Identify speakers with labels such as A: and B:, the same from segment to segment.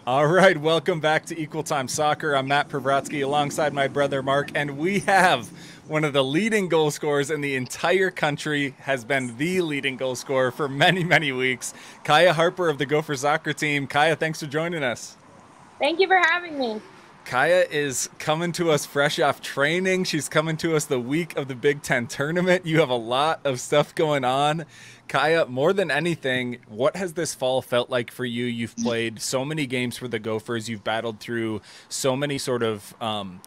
A: All right, welcome back to Equal Time Soccer. I'm Mark Privratsky alongside my brother Mark, and we have one of the leading goal scorers in the entire country, has been the leading goal scorer for many, many weeks. Khyah Harper of the Gopher Soccer team. Khyah, thanks for joining us.
B: Thank you for having me.
A: Khyah is coming to us fresh off training. She's coming to us the week of the Big Ten tournament. You have a lot of stuff going on. Khyah, more than anything, what has this fall felt like for you? You've played so many games for the Gophers. You've battled through so many sort of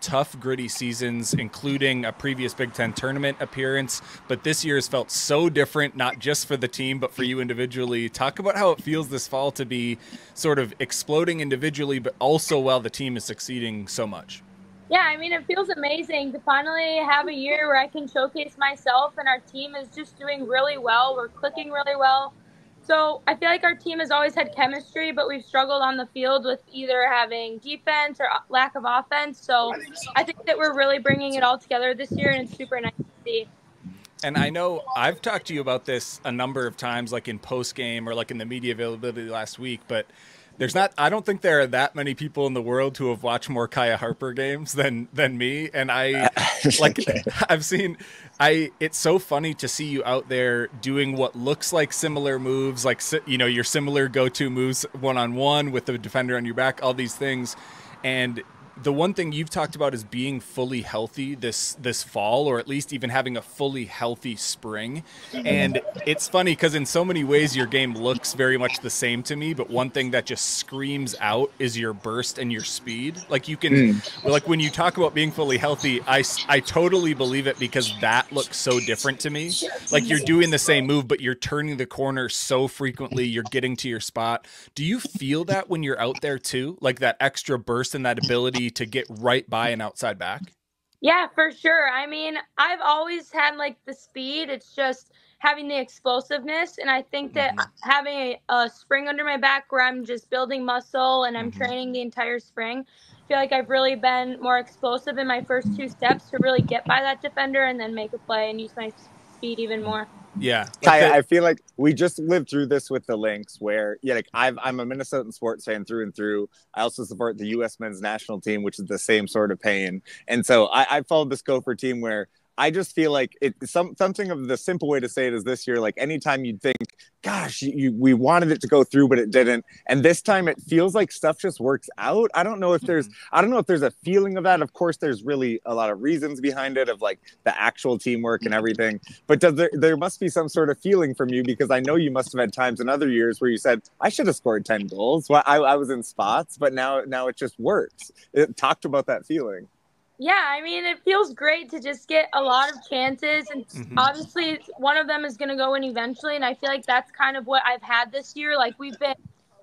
A: tough, gritty seasons, including a previous Big Ten tournament appearance. But this year has felt so different, not just for the team, but for you individually. Talk about how it feels this fall to be sort of exploding individually, but also while the team is succeeding so much.
B: Yeah, I mean, it feels amazing to finally have a year where I can showcase myself, and our team is just doing really well. We're clicking really well. So I feel like our team has always had chemistry, but we've struggled on the field with either having defense or lack of offense. So I think that we're really bringing it all together this year, and it's super nice to see.
A: And I know I've talked to you about this a number of times, like in post game or like in the media availability last week, but I don't think there are that many people in the world who have watched more Khyah Harper games than me. And like, I've seen, it's so funny to see you out there doing what looks like similar moves, like, your similar go-to moves one-on-one with the defender on your back, all these things. And the one thing you've talked about is being fully healthy this fall, or at least even having a fully healthy spring. And it's funny because in so many ways your game looks very much the same to me, but one thing that just screams out is your burst and your speed. Like you can, like when you talk about being fully healthy, I totally believe it because that looks so different to me. Like you're doing the same move, but you're turning the corner so frequently, you're getting to your spot. Do you feel that when you're out there too? Like that extra burst and that ability to get right by an outside back?
B: Yeah, for sure. I mean, I've always had like the speed. It's just having the explosiveness. And I think that
A: Mm-hmm.
B: having a spring under my back where I'm just building muscle and I'm
A: Mm-hmm.
B: training the entire spring, I feel like I've really been more explosive in my first two steps to really get by that defender and then make a play and use my speed even more.
A: Yeah, like
C: Khyah,
A: the
C: I feel like we just lived through this with the Lynx, where like I'm a Minnesotan sports fan through and through. I also support the U.S. men's national team, which is the same sort of pain. And so I followed this Gopher team where I just feel like something of the simple way to say it is this year. Like anytime you'd think, gosh, we wanted it to go through, but it didn't. And this time it feels like stuff just works out. I don't know if there's a feeling of that. Of course, there's really a lot of reasons behind it of like the actual teamwork and everything. But there must be some sort of feeling from you because I know you must have had times in other years where you said, I should have scored 10 goals. Well, I was in spots, but now it just works. It talked about that feeling.
B: Yeah, I mean, it feels great to just get a lot of chances. And
A: mm-hmm.
B: obviously, one of them is going to go in eventually. And I feel like that's kind of what I've had this year. Like, we've been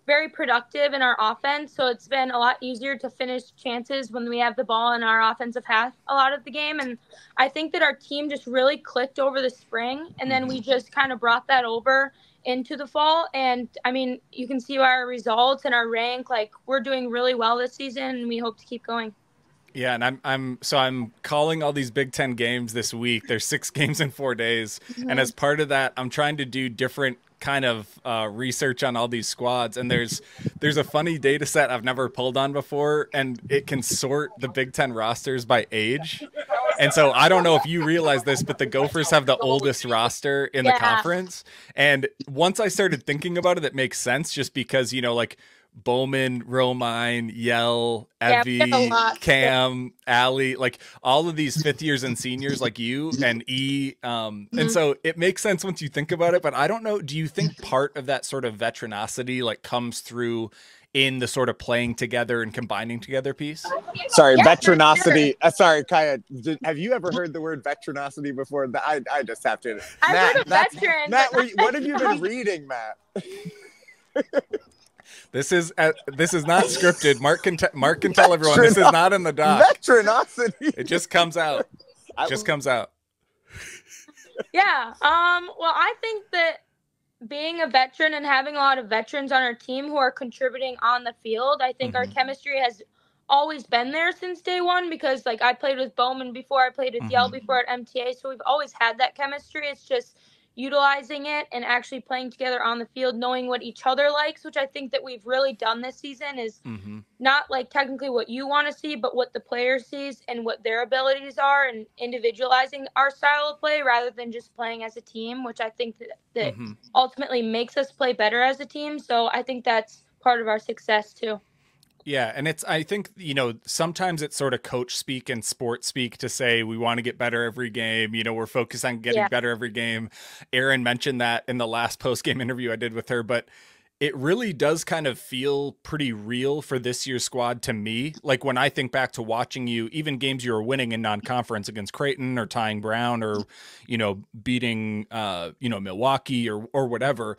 B: very productive in our offense. So it's been a lot easier to finish chances when we have the ball in our offensive half a lot of the game. And I think that our team just really clicked over the spring. And then we just kind of brought that over into the fall. And I mean, you can see our results and our rank. Like, we're doing really well this season, and we hope to keep going.
A: Yeah, and I'm calling all these Big Ten games this week. There's 6 games in 4 days, and as part of that, I'm trying to do different kind of research on all these squads. And there's a funny data set I've never pulled on before, and it can sort the Big Ten rosters by age. And so I don't know if you realize this, but the Gophers have the oldest roster in the conference. And once I started thinking about it, it makes sense just because, like Bowman, Romine, Yell, Evie, Cam, Allie, like all of these 5th years and seniors like you and E. And so it makes sense once you think about it. But I don't know, do you think part of that sort of veteranocity like comes through in the sort of playing together and combining together piece?
C: Sorry, veteranocity. Sorry, Khyah, have you ever heard the word veteranocity before? I just have to.
B: I've heard of veteran.
C: Matt, what have you been reading, Matt?
A: This is not scripted. Mark can tell everyone this is not in the doc.
C: Veteranocity.
A: It just comes out. Comes out.
B: Yeah. Well, I think that being a veteran and having a lot of veterans on our team who are contributing on the field, I think our chemistry has always been there since day one because, like, I played with Bowman before, I played with Yell before at MTA, so we've always had that chemistry. It's just utilizing it and actually playing together on the field, knowing what each other likes, which I think that we've really done this season, is not like technically what you want to see, but what the player sees and what their abilities are, and individualizing our style of play rather than just playing as a team, which I think that ultimately makes us play better as a team. So I think that's part of our success too.
A: Yeah, and I think, sometimes it's sort of coach speak and sport speak to say we want to get better every game. We're focused on getting better every game. Erin mentioned that in the last post-game interview I did with her, but it really does kind of feel pretty real for this year's squad to me. Like when I think back to watching you, even games you were winning in non-conference against Creighton or tying Brown or, beating, Milwaukee or whatever,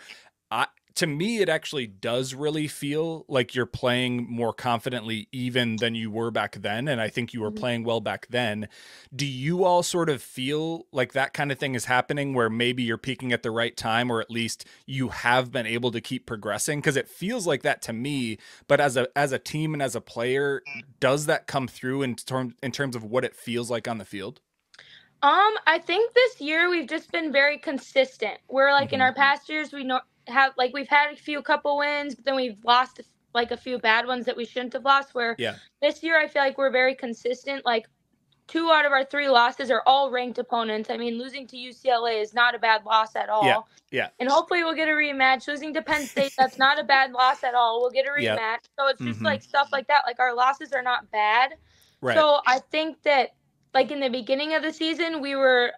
A: to me, it actually does really feel like you're playing more confidently even than you were back then. And I think you were playing well back then. Do you all sort of feel like that kind of thing is happening where maybe you're peaking at the right time, or at least you have been able to keep progressing? Because it feels like that to me. But as a team and as a player, does that come through in terms of what it feels like on the field?
B: I think this year we've just been very consistent. We're like in our past years, we've had a couple wins, but then we've lost like a few bad ones that we shouldn't have lost. Where this year I feel like we're very consistent. Like 2 out of our 3 losses are all ranked opponents. I mean, losing to UCLA is not a bad loss at all.
A: Yeah.
B: And hopefully we'll get a rematch. Losing to Penn State, that's not a bad loss at all. We'll get a rematch. So it's just like stuff like that. Like our losses are not bad.
A: Right.
B: So I think that like in the beginning of the season, we were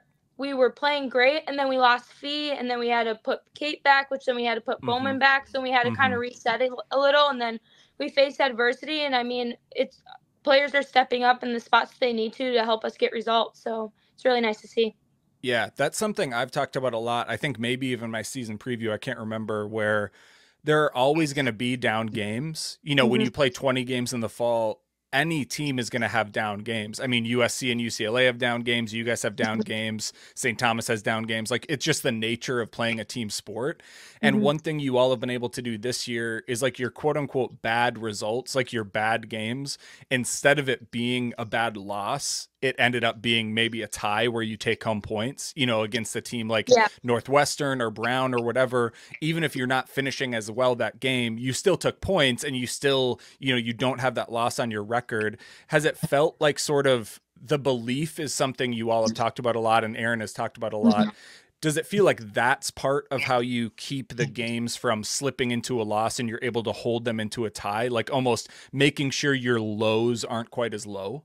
B: playing great, and then we lost Fee, and then we had to put Kate back, which then we had to put Bowman back, so we had to kind of reset it a little, and then we faced adversity, and I mean, it's players are stepping up in the spots they need to help us get results, so it's really nice to see.
A: Yeah, that's something I've talked about a lot. I think maybe even my season preview, I can't remember, where there are always going to be down games. When you play 20 games in the fall, any team is going to have down games. I mean, USC and UCLA have down games. You guys have down games. St. Thomas has down games. Like, it's just the nature of playing a team sport. And one thing you all have been able to do this year is like your quote unquote bad results, like your bad games, instead of it being a bad loss, it ended up being maybe a tie where you take home points, against a team like Northwestern or Brown or whatever. Even if you're not finishing as well that game, you still took points, and you still, you don't have that loss on your record. Has it felt like sort of the belief is something you all have talked about a lot, and Erin has talked about a lot? Does it feel like that's part of how you keep the games from slipping into a loss and you're able to hold them into a tie, like almost making sure your lows aren't quite as low?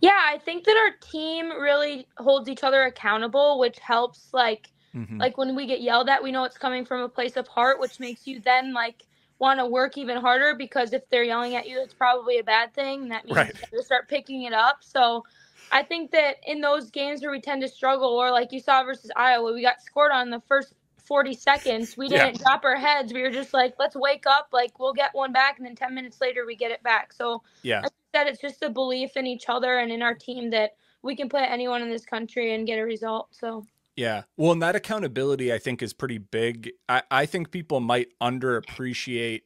B: Yeah, I think that our team really holds each other accountable, which helps like when we get yelled at, we know it's coming from a place of heart, which makes you then like want to work even harder, because if they're yelling at you, it's probably a bad thing. That means you have to start picking it up. So I think that in those games where we tend to struggle, or like you saw versus Iowa, we got scored on the first 40 seconds. We didn't drop our heads. We were just like, let's wake up. Like, we'll get one back. And then 10 minutes later, we get it back. So as I said, it's just a belief in each other and in our team that we can play anyone in this country and get a result. So
A: yeah. Well, and that accountability, I think, is pretty big. I think people might underappreciate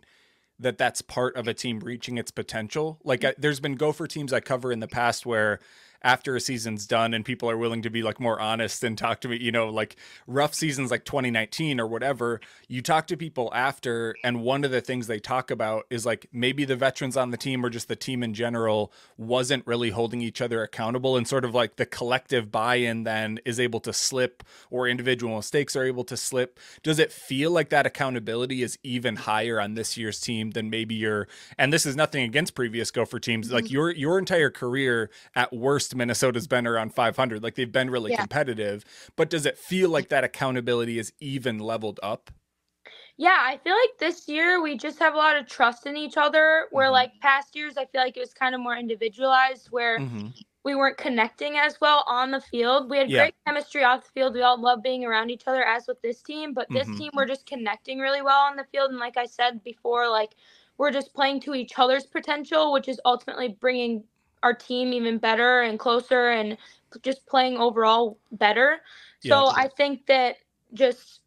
A: that that's part of a team reaching its potential. Like, there's been Gopher teams I cover in the past where after a season's done and people are willing to be like more honest and talk to me, like rough seasons like 2019 or whatever, you talk to people after, and one of the things they talk about is like maybe the veterans on the team or just the team in general wasn't really holding each other accountable, and sort of like the collective buy-in then is able to slip, or individual mistakes are able to slip. Does it feel like that accountability is even higher on this year's team than maybe and this is nothing against previous Gopher teams, like your entire career at worst Minnesota's been around 500. Like, they've been really competitive, but does it feel like that accountability is even leveled up?
B: Yeah, I feel like this year we just have a lot of trust in each other, where like past years, I feel like it was kind of more individualized, where we weren't connecting as well on the field. We had great chemistry off the field. We all love being around each other, as with this team, but this team, we're just connecting really well on the field. And like I said before, like we're just playing to each other's potential, which is ultimately bringing our team even better and closer, and just playing overall better. So I think that just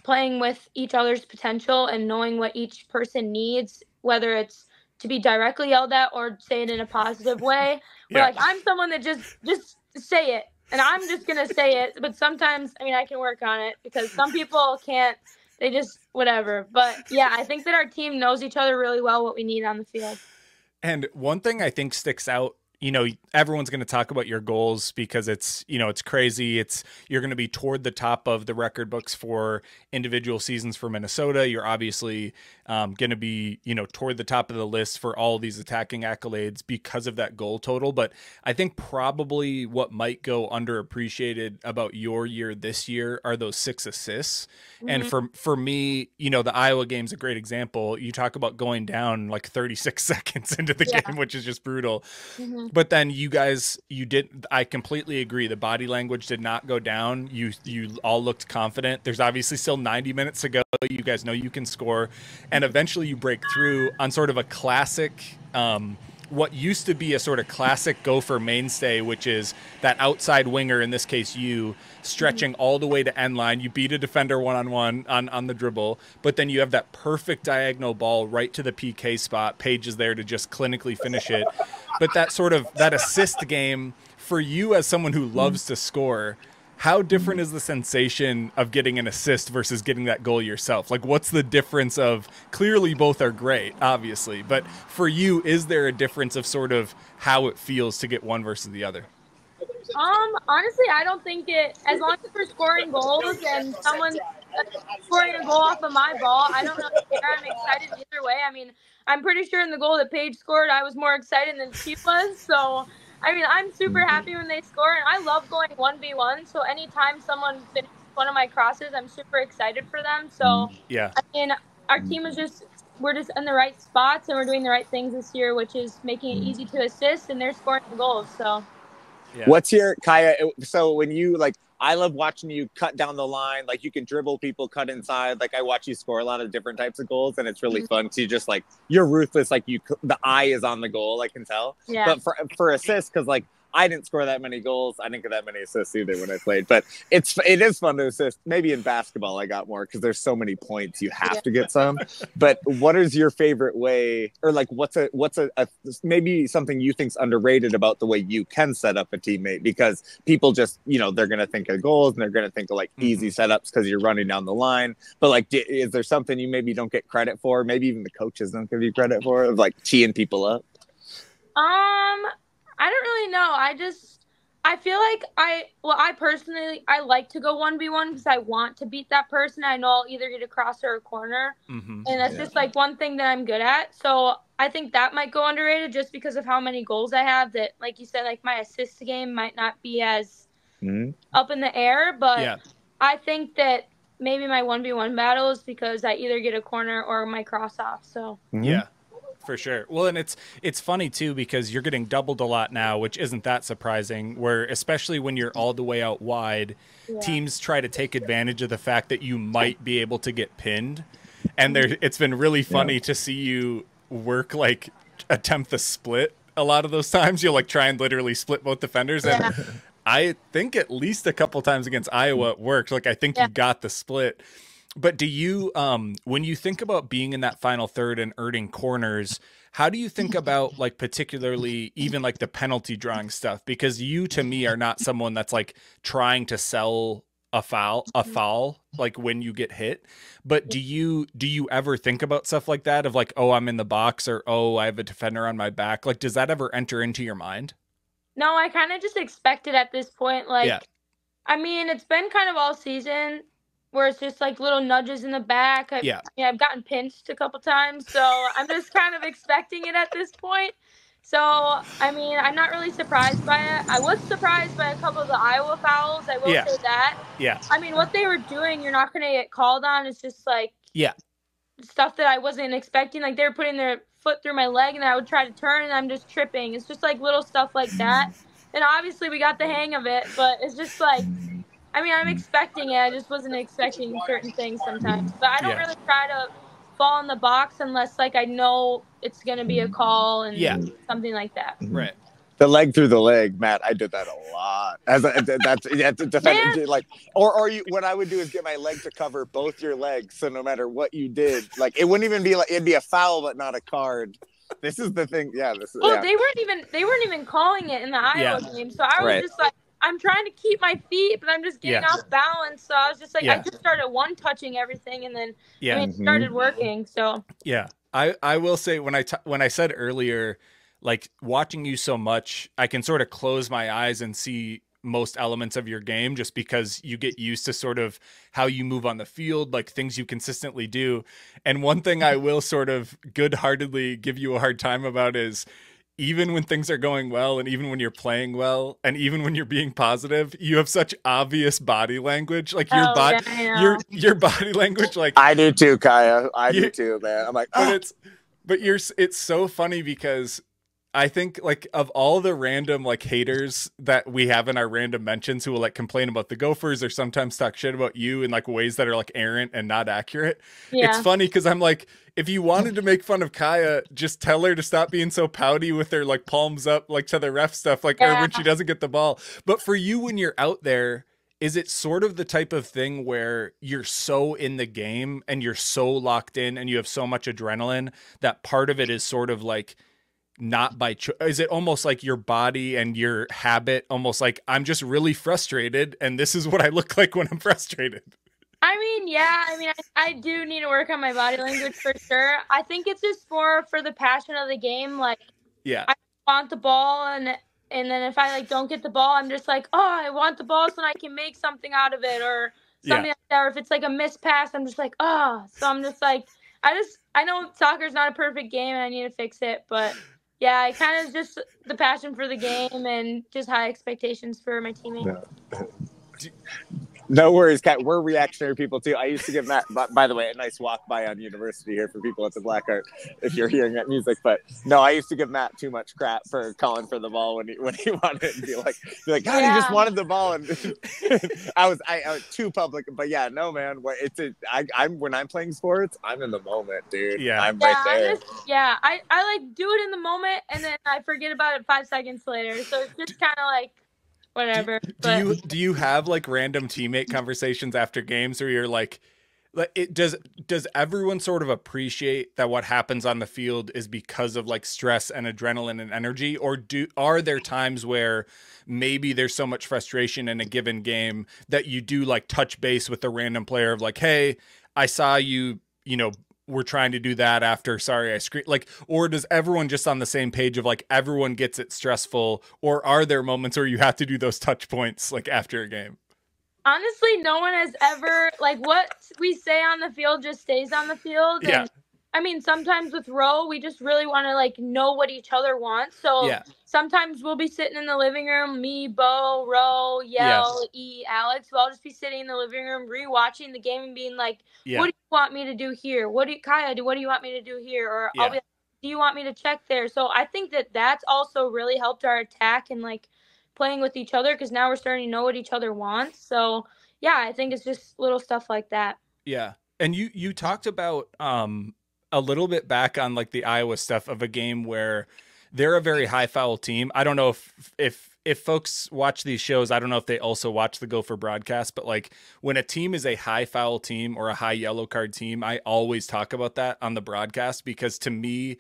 B: playing with each other's potential and knowing what each person needs, whether it's to be directly yelled at or say it in a positive way. But like, I'm someone that just say it. and I'm just going to say it, but sometimes, I mean, I can work on it because some people can't, they just, whatever. But yeah, I think that our team knows each other really well, what we need on the field.
A: And one thing I think sticks out, you know, everyone's going to talk about your goals because it's, you know, it's crazy. You're going to be toward the top of the record books for individual seasons for Minnesota. You're obviously going to be, you know, toward the top of the list for all these attacking accolades because of that goal total. But I think probably what might go underappreciated about your year this year are those 6 assists. Mm-hmm. And for me, you know, the Iowa game's a great example. You talk about going down like 36 seconds into the game, which is just brutal. Mm-hmm. But then I completely agree. The body language did not go down. You all looked confident. There's obviously still 90 minutes to go. You guys know you can score. And eventually you break through on sort of a classic, what used to be a sort of classic Gopher mainstay, which is that outside winger, in this case you, stretching all the way to end line. You beat a defender one-on-one on the dribble, but then you have that perfect diagonal ball right to the PK spot. Paige is there to just clinically finish it. But that assist game, for you as someone who loves to score, how different is the sensation of getting an assist versus getting that goal yourself? Like, what's the difference of, clearly both are great, obviously, but for you, is there a difference of sort of how it feels to get one versus the other?
B: Honestly, I don't think as long as we're scoring goals and someone's scoring a goal off of my ball, I don't really care. I'm excited either way. I mean, I'm pretty sure in the goal that Paige scored, I was more excited than she was, so I mean, I'm super happy when they score, and I love going 1v1. So anytime someone finishes one of my crosses, I'm super excited for them. So yeah, I mean, our team is we're just in the right spots, and we're doing the right things this year, which is making it easy to assist, and they're scoring goals. So,
C: What's your Khyah? So when you I love watching you cut down the line. Like, you can dribble people, cut inside. Like, I watch you score a lot of different types of goals, and it's really fun to just you're ruthless. Like, the eye is on the goal. I can tell. Yeah. But for assists, because I didn't score that many goals. I didn't get that many assists either when I played. But it is fun to assist. Maybe in basketball I got more because there's so many points you have to get some. But what is your favorite way, or what's a maybe something you think's underrated about the way you can set up a teammate? Because people just, they're gonna think of goals and they're gonna think of easy setups because you're running down the line. But is there something you maybe don't get credit for? Maybe even the coaches don't give you credit for, of teeing people up?
B: I don't really know. I feel like I personally, I like to go 1v1 because I want to beat that person. I know I'll either get a cross or a corner. Mm-hmm. And that's just one thing that I'm good at. So I think that might go underrated just because of how many goals I have, that, like you said, my assist game might not be as up in the air. But I think that maybe my 1v1 battle is because I either get a corner or my cross off. So
A: yeah. For sure. Well, and it's funny too, because you're getting doubled a lot now, which isn't that surprising, where especially when you're all the way out wide, teams try to take advantage of the fact that you might be able to get pinned. And it's been really funny to see you work, attempt the split a lot of those times. You'll try and literally split both defenders. And I think at least a couple times against Iowa it worked. I think you got the split. But do you, when you think about being in that final third and earning corners, how do you think about particularly even the penalty drawing stuff? Because you, to me, are not someone that's trying to sell a foul when you get hit. But do you ever think about stuff like that of oh, I'm in the box, or oh, I have a defender on my back? Does that ever enter into your mind?
B: No, I kind of just expect it at this point. I mean, it's been kind of all season where it's just little nudges in the back. I've gotten pinched a couple times, so I'm just kind of expecting it at this point. So, I mean, I'm not really surprised by it. I was surprised by a couple of the Iowa fouls. I will say that. Yeah. I mean, what they were doing, you're not going to get called on. It's just stuff that I wasn't expecting. They were putting their foot through my leg, and I would try to turn, and I'm just tripping. It's just little stuff like that. And obviously, we got the hang of it, but it's just I mean, I'm expecting it. I just wasn't expecting certain things sometimes. But I don't really try to fall in the box unless, I know it's going to be a call and something like that.
A: Right.
C: The leg through the leg, Matt. I did that a lot. Or what I would do is get my leg to cover both your legs, so no matter what you did, it wouldn't even be it'd be a foul, but not a card. This is the thing. Yeah.
B: They weren't even calling it in the Iowa game, so I was just I'm trying to keep my feet, but I'm just getting off balance. So I was just like, I just started one touching everything, and then it started working. So
A: yeah, I will say when I said earlier, like watching you so much, I can sort of close my eyes and see most elements of your game just because you get used to sort of how you move on the field, like things you consistently do. And one thing I will sort of good-heartedly give you a hard time about is even when things are going well and even when you're playing well and even when you're being positive, you have such obvious body language. Like your your body language, like
C: I do too, Khyah. I do too, man. I'm like,
A: it's so funny because I think like of all the random like haters that we have in our random mentions who will like complain about the Gophers or sometimes talk shit about you in like ways that are like errant and not accurate. It's funny because I'm like, if you wanted to make fun of Khyah, just tell her to stop being so pouty with her like palms up like to the ref stuff, like or when she doesn't get the ball. But for you when you're out there, is it sort of the type of thing where you're so in the game and you're so locked in and you have so much adrenaline that part of it is sort of like not by choice? Is it almost like your body and your habit, almost like I'm just really frustrated and this is what I look like when I'm frustrated?
B: I mean, yeah, I do need to work on my body language for sure. I think it's just more for the passion of the game. Like, I want the ball, and then if I like don't get the ball, I'm just like, oh, I want the ball so I can make something out of it or something like that. Or if it's like a missed pass, I'm just like, oh. So I'm just like, I know soccer's not a perfect game and I need to fix it, but yeah, I kind of just the passion for the game and just high expectations for my teammates.
C: No worries, Kat. We're reactionary people too. I used to give Matt, by the way, a nice walk by on University here for people at the Black Art if you're hearing that music. But no, I used to give Matt too much crap for calling for the ball when he wanted it and be like, God, he just wanted the ball, and I was too public. But yeah, no, man. I'm when I'm playing sports, I'm in the moment, dude.
A: Yeah,
C: I'm right there.
B: I like do it in the moment and then I forget about it 5 seconds later. So it's just kind of like. Whatever.
A: Do you have like random teammate conversations after games where you're like does everyone sort of appreciate that what happens on the field is because of like stress and adrenaline and energy, or are there times where maybe there's so much frustration in a given game that you do like touch base with a random player of like, hey, I saw you know, we're trying to do that after, sorry, I screamed, like, or does everyone just on the same page of like, everyone gets it stressful, or are there moments where you have to do those touch points like after a game?
B: Honestly, no one has ever, like what we say on the field just stays on the field. And I mean, sometimes with Ro, we just really want to like know what each other wants. So sometimes we'll be sitting in the living room, me, Bo, Ro, Yell, E, Alex. We'll all just be sitting in the living room, rewatching the game and being like, what do you want me to do here? Khyah, what do you want me to do here? Or I'll be like, do you want me to check there? So I think that that's also really helped our attack and like playing with each other, because now we're starting to know what each other wants. So yeah, I think it's just little stuff like that.
A: Yeah. And you talked about a little bit back on like the Iowa stuff of a game where they're a very high foul team. I don't know if folks watch these shows, I don't know if they also watch the Gopher broadcast, but like when a team is a high foul team or a high yellow card team, I always talk about that on the broadcast, because to me,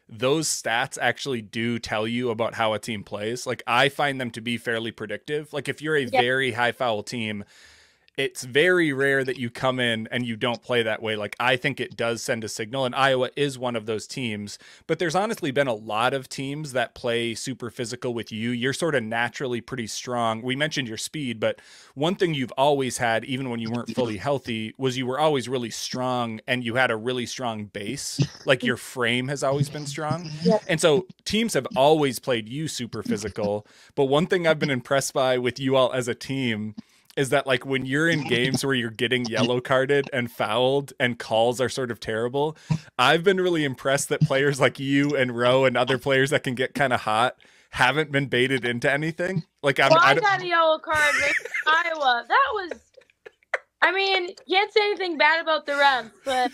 A: those stats actually do tell you about how a team plays. Like I find them to be fairly predictive. Like if you're a very high foul team, it's very rare that you come in and you don't play that way. Like I think it does send a signal, and Iowa is one of those teams, but there's honestly been a lot of teams that play super physical with you. You're sort of naturally pretty strong. We mentioned your speed, but one thing you've always had, even when you weren't fully healthy, was you were always really strong and you had a really strong base. Like your frame has always been strong. And so teams have always played you super physical. But one thing I've been impressed by with you all as a team is that like when you're in games where you're getting yellow carded and fouled and calls are sort of terrible, I've been really impressed that players like you and Ro and other players that can get kind of hot haven't been baited into anything. Like
B: I got a yellow card in Iowa. That was, I mean, can't say anything bad about the refs, but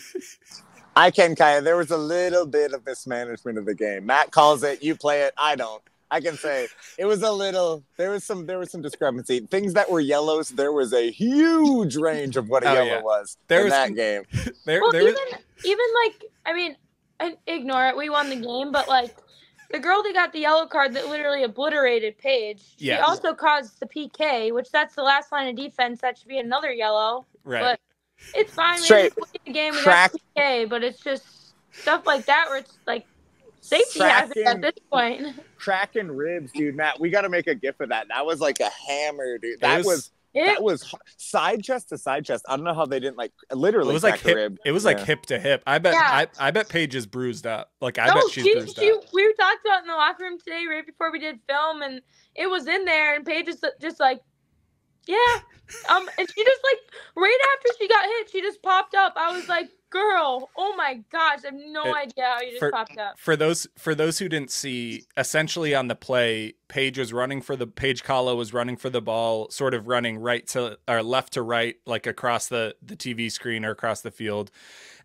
C: I can, Khyah. There was a little bit of mismanagement of the game. Matt calls it, you play it, I don't. I can say it was a little. There was some discrepancy. Things that were yellows. There was a huge range of what a yellow was in that game.
B: Even like, I mean, ignore it. We won the game, but like the girl that got the yellow card that literally obliterated Paige, she also caused the PK, which that's the last line of defense. That should be another yellow.
A: Right.
B: But it's fine.
C: Straight.
B: We just played the game. We got PK, but it's just stuff like that where it's like safety hazard at this point.
C: Cracking ribs, dude. Matt, we got to make a gif of that. That was like a hammer, dude. That was side chest to side chest. I don't know how they didn't like literally.
A: It was like hip. Rib. It was like hip to hip. I bet. I bet Paige is bruised up. Like I bet she's bruised up.
B: We talked about it in the locker room today, right before we did film, and it was in there, and Paige is just like, yeah. And she just like right after she got hit, she just popped up. I was like, girl, oh my gosh, I have no idea how you just popped up.
A: For those who didn't see, essentially on the play, Paige Khyah was running for the ball, sort of running left to right, like across the TV screen or across the field.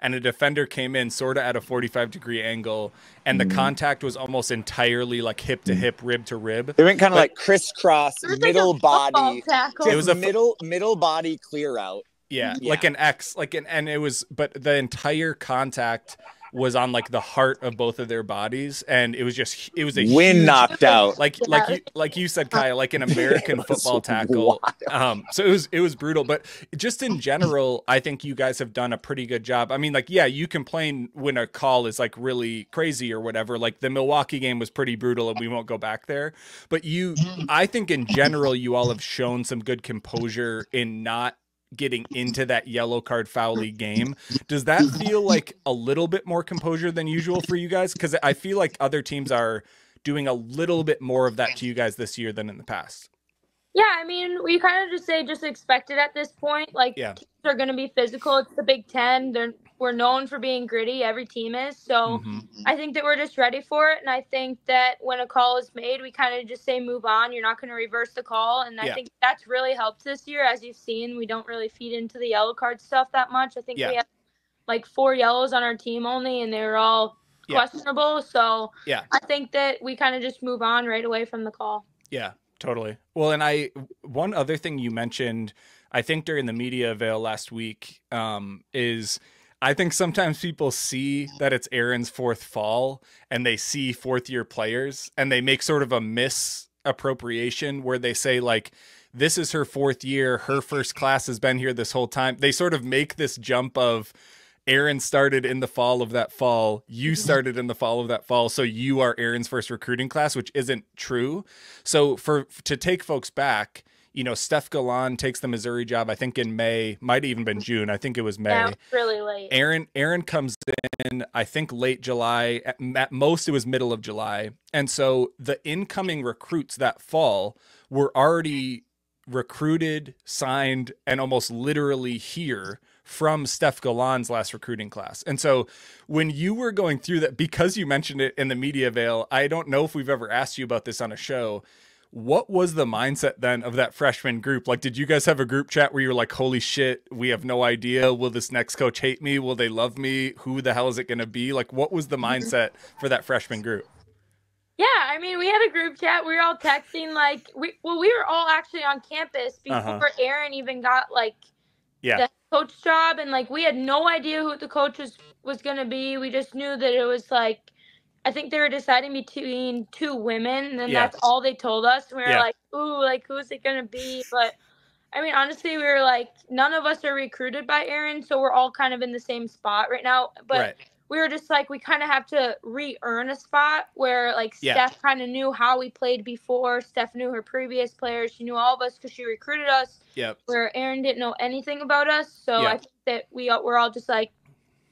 A: And a defender came in sort of at a 45-degree angle, and the contact was almost entirely like hip to hip, rib to rib.
C: They went kind of like crisscross, middle body.
B: Tackle.
C: It was a middle body clear out.
A: Yeah, like an X, and it was, but the entire contact was on like the heart of both of their bodies, and it was a
C: wind knocked out,
A: like you said, Khyah, like an American football tackle. So it was brutal, but just in general, I think you guys have done a pretty good job. I mean, like, yeah, you complain when a call is like really crazy or whatever. Like the Milwaukee game was pretty brutal, and we won't go back there. But I think in general, you all have shown some good composure in not getting into that yellow card foul-y game. Does that feel like a little bit more composure than usual for you guys? Because I feel like other teams are doing a little bit more of that to you guys this year than in the past.
B: Yeah, I mean, we kind of just expect it at this point. Like, teams are going to be physical. It's the Big Ten. We're known for being gritty. Every team is. So I think that we're just ready for it. And I think that when a call is made, we kind of just say, move on. You're not going to reverse the call. And I think that's really helped this year. As you've seen, we don't really feed into the yellow card stuff that much. I think we have like 4 yellows on our team only, and they were all questionable. So I think that we kind of just move on right away from the call.
A: Yeah. Totally. Well, and one other thing you mentioned, I think during the media avail last week, is I think sometimes people see that it's Erin's 4th fall and they see 4th-year players and they make sort of a misappropriation where they say like, this is her 4th year. Her first class has been here this whole time. They sort of make this jump of Erin started in the fall of that fall. You started in the fall of that fall. So you are Erin's first recruiting class, which isn't true. So to take folks back, Steph Galan takes the Missouri job, I think in May, might have even been June. I think it was May.
B: Yeah, really late.
A: Erin comes in, I think late July. At most, it was middle of July. And so the incoming recruits that fall were already recruited, signed, and almost literally here from Steph Galan's last recruiting class. And so when you were going through that, because you mentioned it in the media veil, I don't know if we've ever asked you about this on a show. What was the mindset then of that freshman group? Like, did you guys have a group chat where you were like, holy shit, we have no idea. Will this next coach hate me? Will they love me? Who the hell is it going to be? Like, what was the mindset for that freshman group?
B: Yeah, I mean, we had a group chat. We were all texting. Like, we were all actually on campus before Erin even got the coach job, and like we had no idea who the coach was going to be. We just knew that it was like, I think they were deciding between 2 women, and then that's all they told us. And we were like, ooh, like who's it going to be? But I mean, honestly, we were like, none of us are recruited by Erin, so we're all kind of in the same spot right now. But we were just like, we kind of have to re-earn a spot where like Steph kind of knew how we played before. Steph knew her previous players. She knew all of us because she recruited us. Where Erin didn't know anything about us. So I think that we're all just like,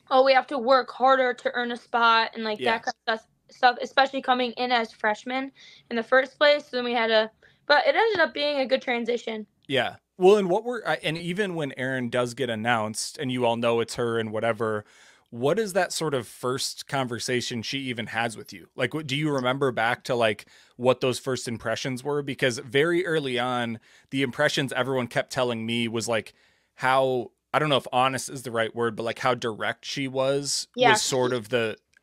B: oh, we have to work harder to earn a spot and like that kind of stuff, especially coming in as freshmen in the first place. So then we had but it ended up being a good transition. Yeah.
A: Well, and even when Erin does get announced and you all know it's her and whatever, what is that sort of first conversation she even has with you? Like, do you remember back to like what those first impressions were? Because very early on, the impressions everyone kept telling me was like how, I don't know if honest is the right word, but like how direct she was sort of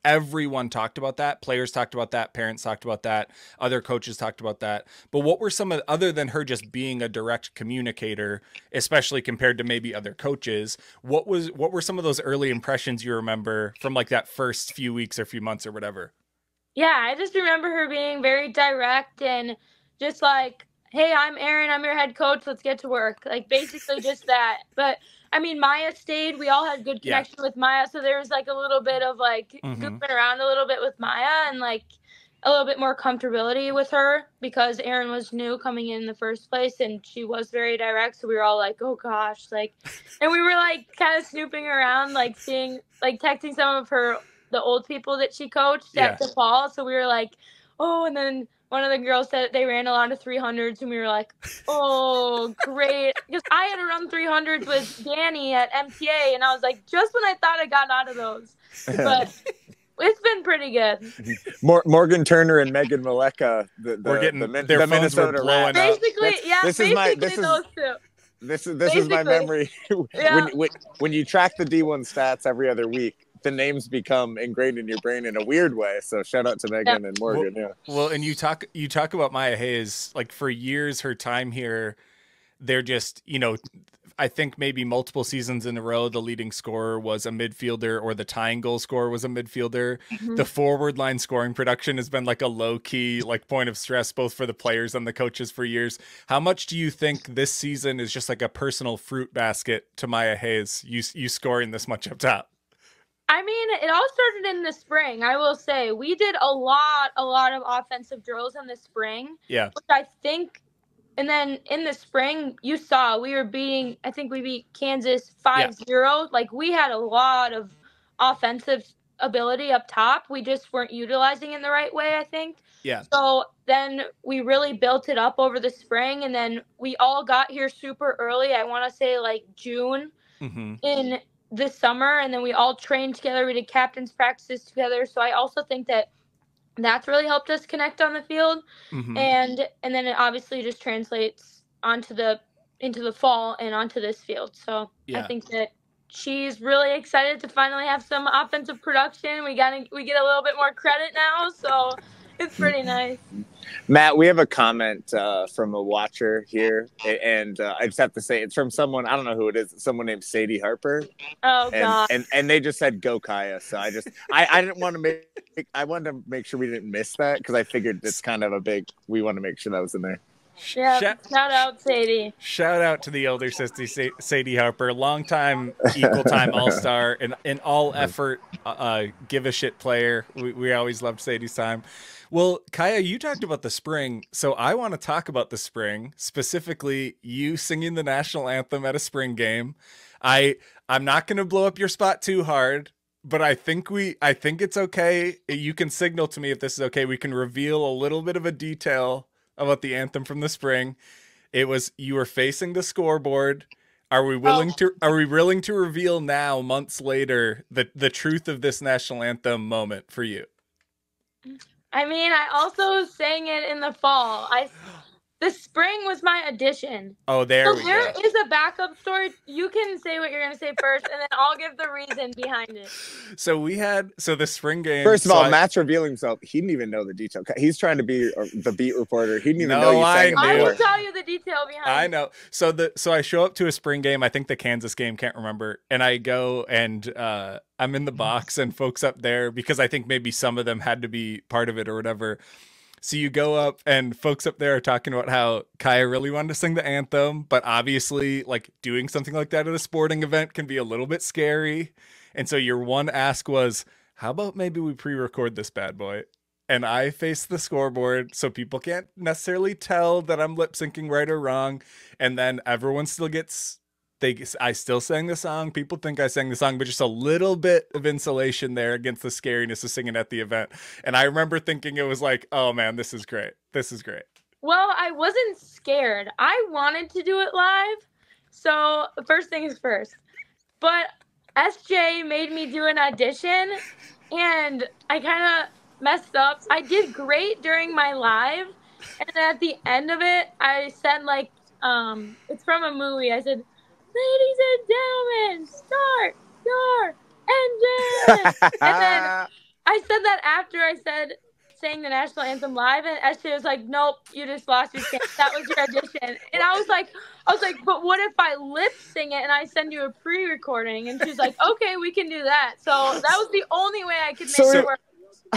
A: everyone talked about that. Players talked about that. Parents talked about that. Other coaches talked about that. But what were other than her just being a direct communicator, especially compared to maybe other coaches, what were some of those early impressions you remember from like that first few weeks or few months or whatever?
B: Yeah, I just remember her being very direct and just like, "Hey, I'm Erin. I'm your head coach. Let's get to work." Like basically just that. But I mean, Maya stayed. We all had good
A: Yeah.
B: connection with Maya, so there was like a little bit of like
A: Hmm.
B: goofing around a little bit with Maya and like a little bit more comfortability with her because Erin was new coming in the first place and she was very direct. So we were all like, "Oh gosh," like, and we were like kind of snooping around, like seeing, like texting some of her the old people that she coached
A: Yeah.
B: at DePaul. So we were like, oh, and then one of the girls said they ran a lot of 300s, and we were like, oh, great. Because I had to run 300s with Danny at MTA, and I was like, just when I thought I got out of those. But it's been pretty good.
C: Morgan Turner and Megan Maleka,
A: We're getting
C: the
A: their phones were
C: Minnesota
A: blowing
C: Rats.
A: up.
B: Basically, yeah,
C: This is
B: basically those two.
C: This is my memory.
B: Yeah.
C: When you track the D1 stats every other week, the names become ingrained in your brain in a weird way. So shout out to Megan and Morgan.
A: Well, and you talk about Maya Hayes, like for years, her time here, they're just, I think maybe multiple seasons in a row, the leading scorer was a midfielder or the tying goal scorer was a midfielder.
B: Mm-hmm.
A: The forward line scoring production has been like a low key, like point of stress, both for the players and the coaches for years. How much do you think this season is just like a personal fruit basket to Maya Hayes, you scoring this much up top?
B: I mean, it all started in the spring. I will say we did a lot of offensive drills in the spring.
A: Yeah.
B: Which I think, and then in the spring, you saw we were beating. I think we beat Kansas 5-0. Yeah. Like we had a lot of offensive ability up top. We just weren't utilizing it in the right way, I think.
A: Yeah.
B: So then we really built it up over the spring, and then we all got here super early. I want to say like June in this summer, and then we all trained together. We did captain's practices together. So I also think that that's really helped us connect on the field. And then it obviously just translates into the fall and onto this field. So I think that she's really excited to finally have some offensive production. We get a little bit more credit now, so it's pretty nice.
C: Matt, we have a comment from a watcher here, and I just have to say it's from someone, I don't know who it is, someone named Khyah Harper.
B: Oh God!
C: And they just said "Go Khyah," so I didn't want to I wanted to make sure we didn't miss that because I figured it's kind of a big. We want to make sure that was in there.
B: Yeah, shout out Sadie.
A: Shout out to the elder sister Khyah Harper, longtime equal time all-star and an all effort give a shit player. We always loved Sadie's time. Well, Khyah, you talked about the spring, so I want to talk about the spring, specifically you singing the national anthem at a spring game. I'm not going to blow up your spot too hard, but I think it's okay. You can signal to me if this is okay. We can reveal a little bit of a detail about the anthem from the spring. It was you were facing the scoreboard. Are we willing to reveal now, months later, the truth of this national anthem moment for you?
B: I mean, I also sang it in the fall. The spring was my audition.
A: Oh, there
B: is a backup story. You can say what you're going to say first, and then I'll give the reason behind it.
A: So the spring game.
C: First of all, Matt's revealing himself. He didn't even know the detail. He's trying to be the beat reporter. He didn't even know you sang it before.
B: I will tell you the detail behind it.
A: I know. So I show up to a spring game. I think the Kansas game, can't remember. And I go and I'm in the box and folks up there, because I think maybe some of them had to be part of it or whatever. So you go up and folks up there are talking about how Khyah really wanted to sing the anthem, but obviously like doing something like that at a sporting event can be a little bit scary. And so your one ask was, how about maybe we pre-record this bad boy? And I face the scoreboard so people can't necessarily tell that I'm lip syncing right or wrong. And then everyone still gets... I still sang the song. People think I sang the song, but just a little bit of insulation there against the scariness of singing at the event. And I remember thinking it was like, oh man, this is great. This is great.
B: Well, I wasn't scared. I wanted to do it live. So first things first. But SJ made me do an audition, and I kind of messed up. I did great during my live. And at the end of it, I said like, it's from a movie. I said, "Ladies and gentlemen, start your engine." And then I said that after I sang the national anthem live, and SJ was like, "Nope, you just lost your chance. That was your audition." And I was like, "But what if I lip sing it and I send you a pre-recording?" And she was like, "Okay, we can do that." So that was the only way I could make it work.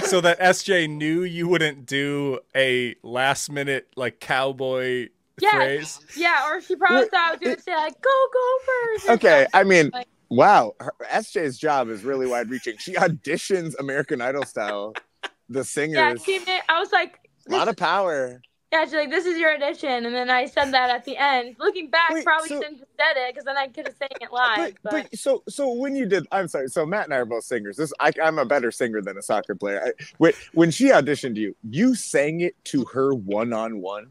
A: so that SJ knew you wouldn't do a last minute like cowboy phrase.
B: Yeah, or she probably thought I was gonna say like "Go Gophers."
C: Okay, I mean,
B: like,
C: wow, SJ's job is really wide reaching. She auditions American Idol style. The singers.
B: Yeah, I was like,
C: a lot of power.
B: Yeah, she's like, "This is your audition," and then I said that at the end. Looking back, probably shouldn't have said it because then I could have sang it live.
C: But so when you did, I'm sorry. So Matt and I are both singers. I'm a better singer than a soccer player. When she auditioned you sang it to her one-on-one.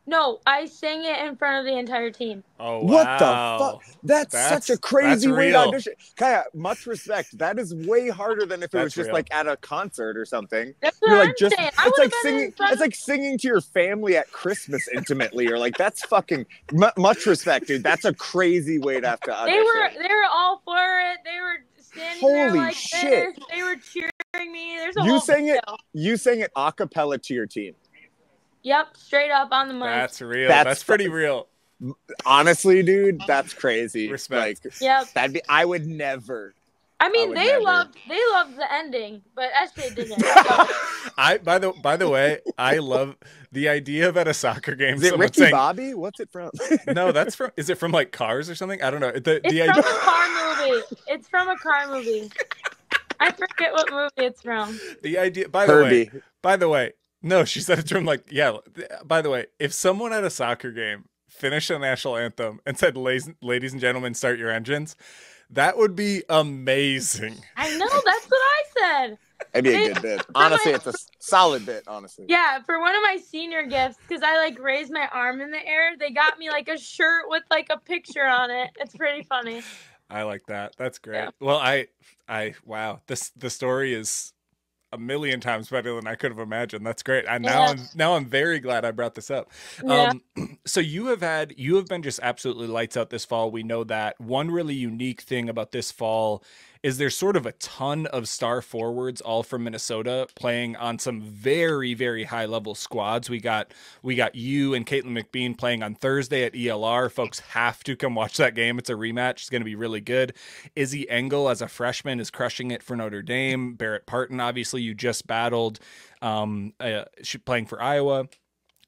B: No, I sang it in front of the entire team.
A: Oh, wow.
C: What the fuck? That's such a crazy way to audition. Khyah, much respect. That is way harder than if it was just like at a concert or something.
B: That's what I'm saying.
C: It's like singing. It's like singing to your family at Christmas intimately, or like that's fucking much respect, dude. That's a crazy way to have to audition.
B: They were all for it. They were standing there like shit. This. They were cheering me. There's a whole
C: You sang it a cappella to your team.
B: Yep, straight up on the mic.
A: That's real. That's pretty real.
C: Honestly, dude, that's crazy.
A: Respect.
C: Like, yep. I would never.
B: I mean, they loved the ending, but SJ didn't. So.
C: By the way,
A: I love the idea of at a soccer game.
C: Is it Ricky Bobby? What's it from?
A: No, that's from. Is it from like Cars or something? I don't know.
B: It's from a car movie. It's from a car movie. I forget what movie it's from.
A: The idea. By the way. No, she said it's from like, by the way, if someone at a soccer game finished the national anthem and said, ladies and gentlemen, start your engines, that would be amazing.
B: I know, that's what I said.
C: It'd be a good bit. Honestly, it's a solid bit, honestly.
B: Yeah, for one of my senior gifts, because I like raised my arm in the air, they got me like a shirt with like a picture on it. It's pretty funny.
A: I like that. That's great. Yeah. Well, wow, the story is a million times better than I could have imagined. That's great. Now I'm very glad I brought this up. Yeah. So you have been just absolutely lights out this fall. We know that. One really unique thing about this fall is there's sort of a ton of star forwards, all from Minnesota, playing on some very, very high level squads. We got you and Caitlin McBean playing on Thursday at ELR. Folks have to come watch that game. It's a rematch. It's going to be really good. Izzy Engel, as a freshman, is crushing it for Notre Dame. Barrett Parton, obviously, you just battled, playing for Iowa.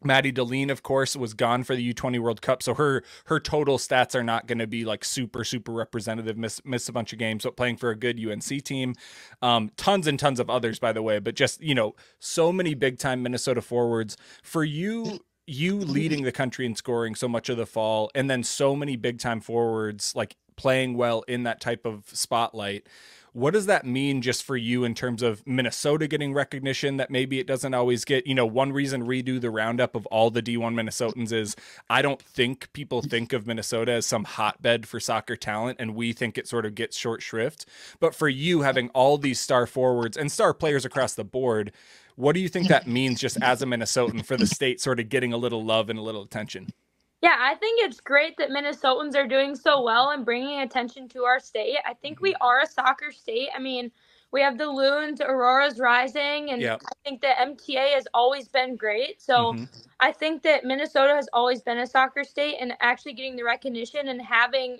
A: Maddie Deline, of course, was gone for the U20 World Cup, so her total stats are not going to be like super representative. Miss a bunch of games, but playing for a good UNC team. Tons and tons of others, by the way, but just so many big time Minnesota forwards. For you leading the country in scoring so much of the fall, and then so many big time forwards like playing well in that type of spotlight. What does that mean just for you in terms of Minnesota getting recognition that maybe it doesn't always get? One reason we do the roundup of all the D1 Minnesotans is I don't think people think of Minnesota as some hotbed for soccer talent, and we think it sort of gets short shrift. But for you, having all these star forwards and star players across the board, what do you think that means just as a Minnesotan for the state sort of getting a little love and a little attention?
B: Yeah, I think it's great that Minnesotans are doing so well and bringing attention to our state. I think we are a soccer state. I mean, we have the Loons, Aurora's rising, and I think the MTA has always been great. So I think that Minnesota has always been a soccer state, and actually getting the recognition and having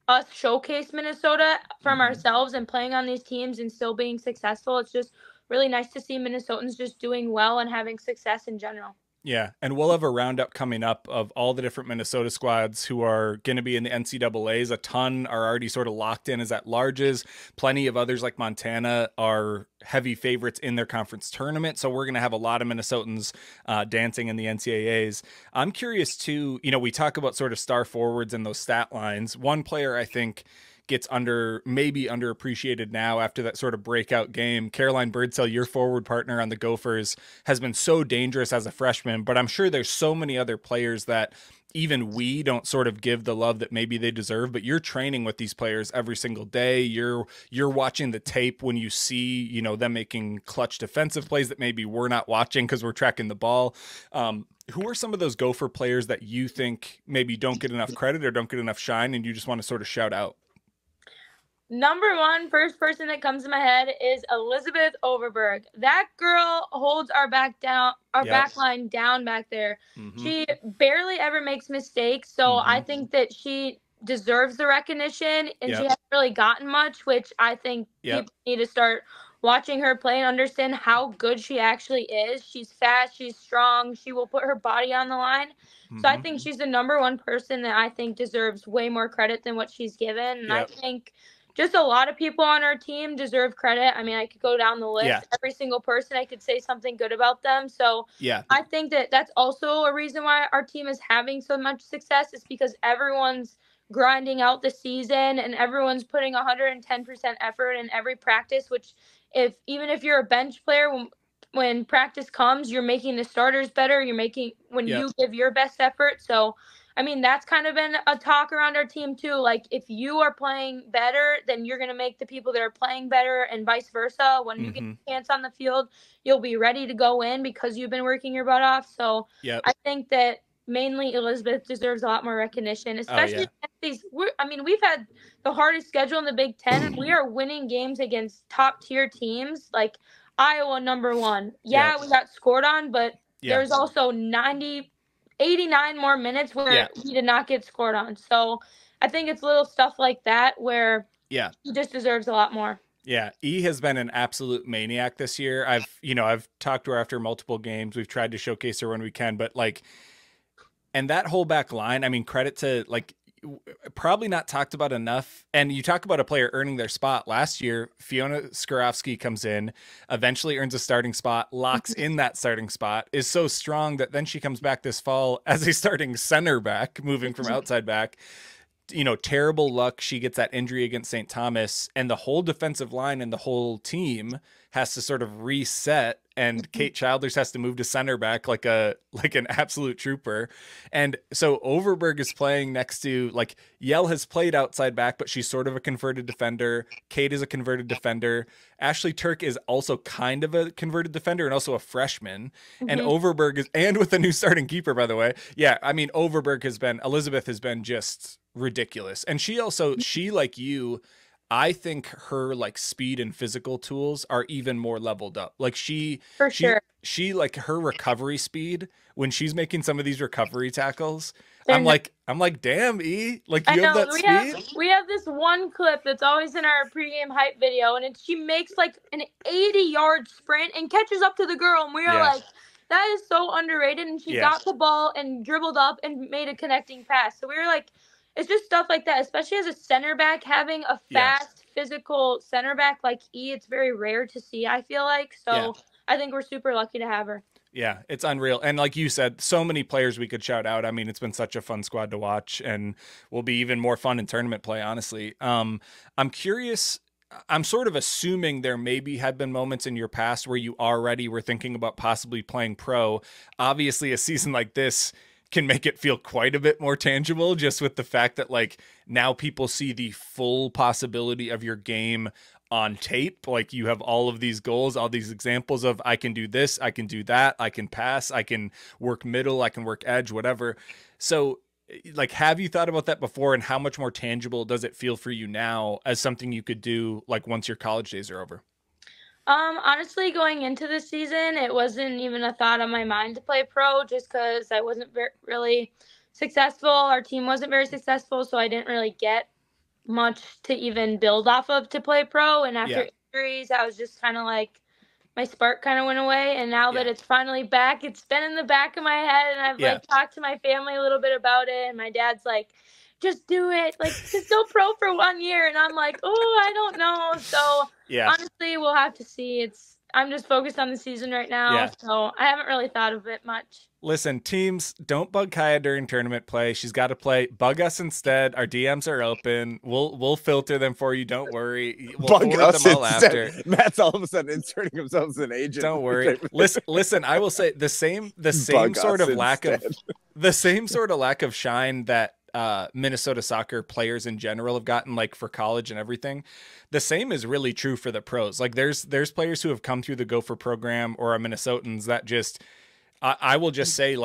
B: us showcase Minnesota from ourselves and playing on these teams and still being successful. It's just really nice to see Minnesotans just doing well and having success in general.
A: Yeah, and we'll have a roundup coming up of all the different Minnesota squads who are going to be in the NCAAs. A ton are already sort of locked in as at-larges. Plenty of others like Montana are heavy favorites in their conference tournament. So we're going to have a lot of Minnesotans dancing in the NCAAs. I'm curious too, we talk about sort of star forwards and those stat lines. One player I think gets maybe underappreciated now after that sort of breakout game. Caroline Birdsell, your forward partner on the Gophers, has been so dangerous as a freshman, but I'm sure there's so many other players that even we don't sort of give the love that maybe they deserve, but you're training with these players every single day. You're watching the tape when you see, them making clutch defensive plays that maybe we're not watching because we're tracking the ball. Who are some of those Gopher players that you think maybe don't get enough credit or don't get enough shine and you just want to sort of shout out?
B: Number one, first person that comes to my head is Elizabeth Overberg. That girl holds our back line down back there. She barely ever makes mistakes, so I think that she deserves the recognition, and she hasn't really gotten much, which I think people need to start watching her play and understand how good she actually is. She's fast, she's strong, she will put her body on the line. So I think she's the number one person that I think deserves way more credit than what she's given. And I think just a lot of people on our team deserve credit. I mean, I could go down the list. Every single person, I could say something good about them. So I think that that's also a reason why our team is having so much success, is because everyone's grinding out the season and everyone's putting 110% effort in every practice, which even if you're a bench player, when practice comes, you're making the starters better. You're making when you give your best effort. So, I mean, that's kind of been a talk around our team too. Like, if you are playing better, then you're going to make the people that are playing better, and vice versa. When you get a chance on the field, you'll be ready to go in because you've been working your butt off. So I think that mainly Elizabeth deserves a lot more recognition, especially these. We've had the hardest schedule in the Big Ten, and we are winning games against top tier teams like Iowa, number one. We got scored on, but there's also 89 more minutes where we did not get scored on. So I think it's little stuff like that where he just deserves a lot more.
A: Yeah, E has been an absolute maniac this year. I've talked to her after multiple games. We've tried to showcase her when we can, but and that whole back line, I mean, credit to probably not talked about enough. And you talk about a player earning their spot. Last year, Fiona Skarofsky comes in, eventually earns a starting spot, locks in that starting spot, is so strong that then she comes back this fall as a starting center back, moving from outside back. Terrible luck. She gets that injury against St. Thomas, and the whole defensive line and the whole team has to sort of reset. And Kate Childers has to move to center back like an absolute trooper. And so Overberg is playing next to Yell has played outside back, but she's sort of a converted defender. Kate is a converted defender. Ashley Turk is also kind of a converted defender and also a freshman. And Overberg and with a new starting keeper, by the way. Yeah, I mean, Elizabeth has been just ridiculous. And she like you, I think her speed and physical tools are even more leveled up. She her recovery speed when she's making some of these recovery tackles. I'm like, damn, E, you have that speed.
B: We have this one clip that's always in our pregame hype video, and she makes an 80-yard sprint and catches up to the girl, and we are like, that is so underrated. And she got the ball and dribbled up and made a connecting pass. So we were like, it's just stuff like that, especially as a center back, having a fast, physical center back like E, it's very rare to see, I feel like. So I think we're super lucky to have her.
A: Yeah, it's unreal. And like you said, so many players we could shout out. I mean, it's been such a fun squad to watch and will be even more fun in tournament play, honestly. I'm curious. I'm sort of assuming there maybe had been moments in your past where you already were thinking about possibly playing pro. Obviously, a season like this can make it feel quite a bit more tangible, just with the fact that now people see the full possibility of your game on tape. You have all of these goals, all these examples of I can do this, I can do that, I can pass, I can work middle, I can work edge, whatever. So have you thought about that before, and how much more tangible does it feel for you now as something you could do once your college days are over?
B: Honestly, going into this season, it wasn't even a thought on my mind to play pro, just because I wasn't really successful. Our team wasn't very successful, so I didn't really get much to even build off of to play pro. And after injuries, I was just kind of my spark kind of went away. And now that it's finally back, it's been in the back of my head, and I've talked to my family a little bit about it. And my dad's like, just do it. Just go pro for 1 year. And I'm like, oh, I don't know. So honestly, we'll have to see. I'm just focused on the season right now. So I haven't really thought of it much.
A: Listen, teams, don't bug Khyah during tournament play. She's got to play. Bug us instead. Our DMs are open. We'll filter them for you. Don't worry. We'll
C: bug us
A: them all after.
C: Matt's all of a sudden inserting himself as an agent.
A: Don't worry. Listen. I will say the same sort of lack of shine that Minnesota soccer players in general have gotten for college and everything. The same is really true for the pros. There's players who have come through the Gopher program or are Minnesotans that just I will just say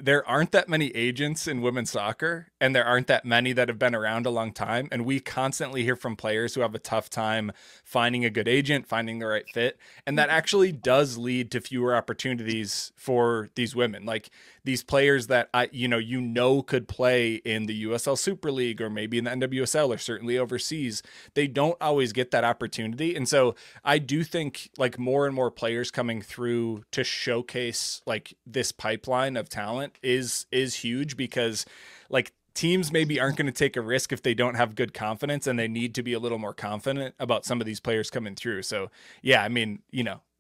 A: there aren't that many agents in women's soccer, and there aren't that many that have been around a long time. And we constantly hear from players who have a tough time finding a good agent, finding the right fit. And that actually does lead to fewer opportunities for these women. Like these players that could play in the USL Super League or maybe in the NWSL or certainly overseas. They don't always get that opportunity. And so I do think like more and more players coming through to showcase like this pipeline of talent is huge, because like teams maybe aren't going to take a risk if they don't have good confidence, and they need to be a little more confident about some of these players coming through. So yeah, I mean,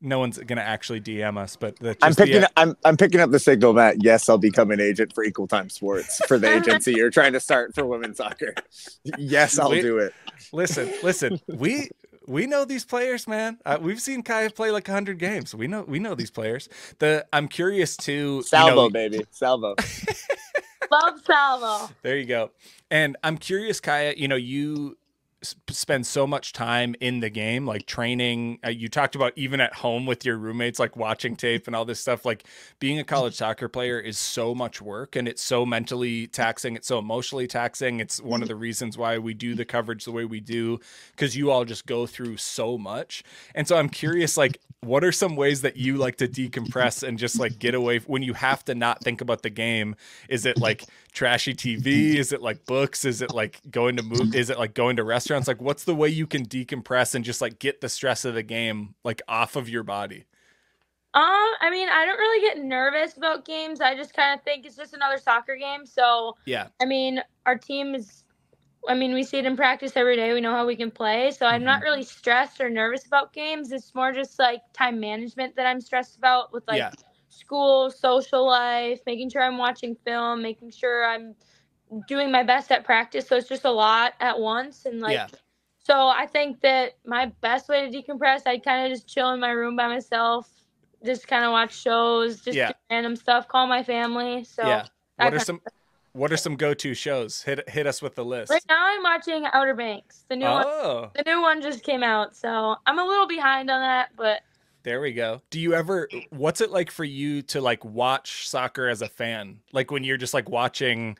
A: no one's going to actually DM us, but I'm
C: picking up the signal that yes, I'll become an agent for Equal Time Sports for the agency you're trying to start for women's soccer. Yes, I'll do it.
A: Listen, we know these players, man. We've seen Khyah play like 100 games. We know these players. I'm curious to
C: Salvo, baby, Salvo.
B: Love Salvo.
A: There you go. And I'm curious, Khyah, you spend so much time in the game, like training. You talked about even at home with your roommates, like watching tape and all this stuff. Like being a college soccer player is so much work, and it's so mentally taxing. It's so emotionally taxing. It's one of the reasons why we do the coverage the way we do, because you all just go through so much. And so I'm curious, like, what are some ways that you like to decompress and just like get away when you have to not think about the game? Is it like trashy TV? Is it like books? Is it like going to Is it like going to restaurants? Like, what's the way you can decompress and just like get the stress of the game like off of your body?
B: I mean, I don't really get nervous about games. I just kind of think it's just another soccer game. So
A: yeah,
B: I mean, our team is. I mean, we see it in practice every day. We know how we can play. So I'm not really stressed or nervous about games. It's more just like time management that I'm stressed about with like school, social life, making sure I'm watching film, making sure I'm doing my best at practice. So it's just a lot at once. And like, so I think that my best way to decompress, I kind of just chill in my room by myself, just kind of watch shows, just do random stuff, call my family. So
A: what are some go-to shows? Hit us with the list.
B: Right now I'm watching Outer Banks. The new one just came out, so I'm a little behind on that, but
A: there we go. What's it like for you to like watch soccer as a fan? Like when you're just like watching,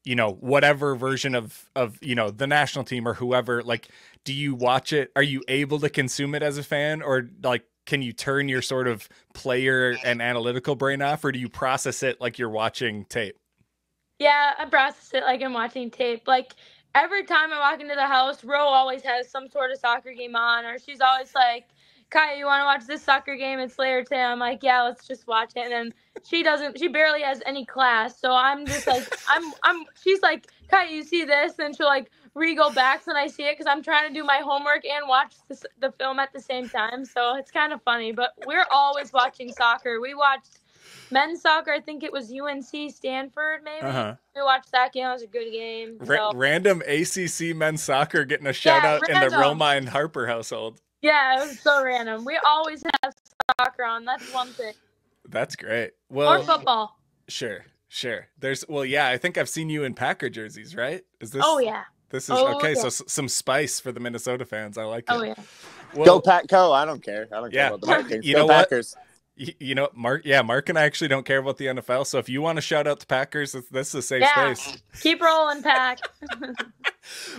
A: whatever version of the national team or whoever, like, do you watch it? Are you able to consume it as a fan, or like can you turn your sort of player and analytical brain off, or do you process it like you're watching tape?
B: Yeah, I process it like I'm watching tape. Like, every time I walk into the house, Ro always has some sort of soccer game on, or she's always like, Khyah, you want to watch this soccer game? It's later today. I'm like, yeah, let's just watch it. And then she barely has any class. So I'm just like, she's like, Khyah, you see this? And she'll like re-go back when I see it, because I'm trying to do my homework and watch the film at the same time. So it's kind of funny, but we're always watching soccer. We watched men's soccer, I think it was UNC Stanford, maybe. We watched that game. It was a good game.
A: Random ACC men's soccer getting a shout out in the Roma and Harper household.
B: Yeah, it was so random. We always have soccer on. That's one thing.
A: That's great. Well,
B: or football.
A: Sure. I think I've seen you in Packer jerseys, right? Is this?
B: Oh yeah.
A: This is okay. Yeah. So some spice for the Minnesota fans. I like it.
B: Oh yeah.
C: Well, go Patco. I don't care. I don't care about the Vikings.
A: Go Packers. Mark and I actually don't care about the NFL. So if you want to shout out the Packers, this is a safe space.
B: Keep rolling, Pack.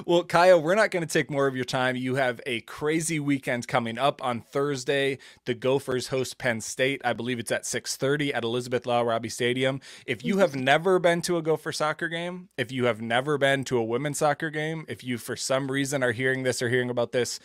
A: Well, Khyah, we're not going to take more of your time. You have a crazy weekend coming up on Thursday. The Gophers host Penn State. I believe it's at 6:30 at Elizabeth Robbie Stadium. If you have never been to a Gopher soccer game, if you have never been to a women's soccer game, if you for some reason are hearing this or hearing about this,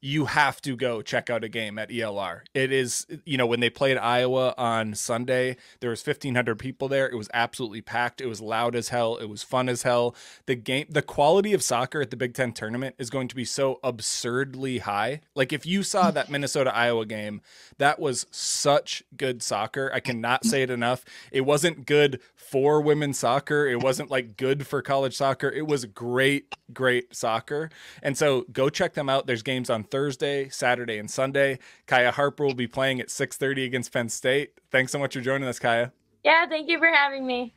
A: you have to go check out a game at ELR. It is, when they played Iowa on Sunday, there was 1,500 people there. It was absolutely packed. It was loud as hell. It was fun as hell. The quality of soccer at the Big Ten tournament is going to be so absurdly high. Like if you saw that Minnesota-Iowa game, that was such good soccer. I cannot say it enough. It wasn't good for women's soccer. It wasn't like good for college soccer. It was great soccer. And so go check them out. There's games on Thursday, Saturday, and Sunday. Khyah Harper will be playing at 6:30 against Penn State. Thanks so much for joining us, Khyah.
B: Yeah, thank you for having me.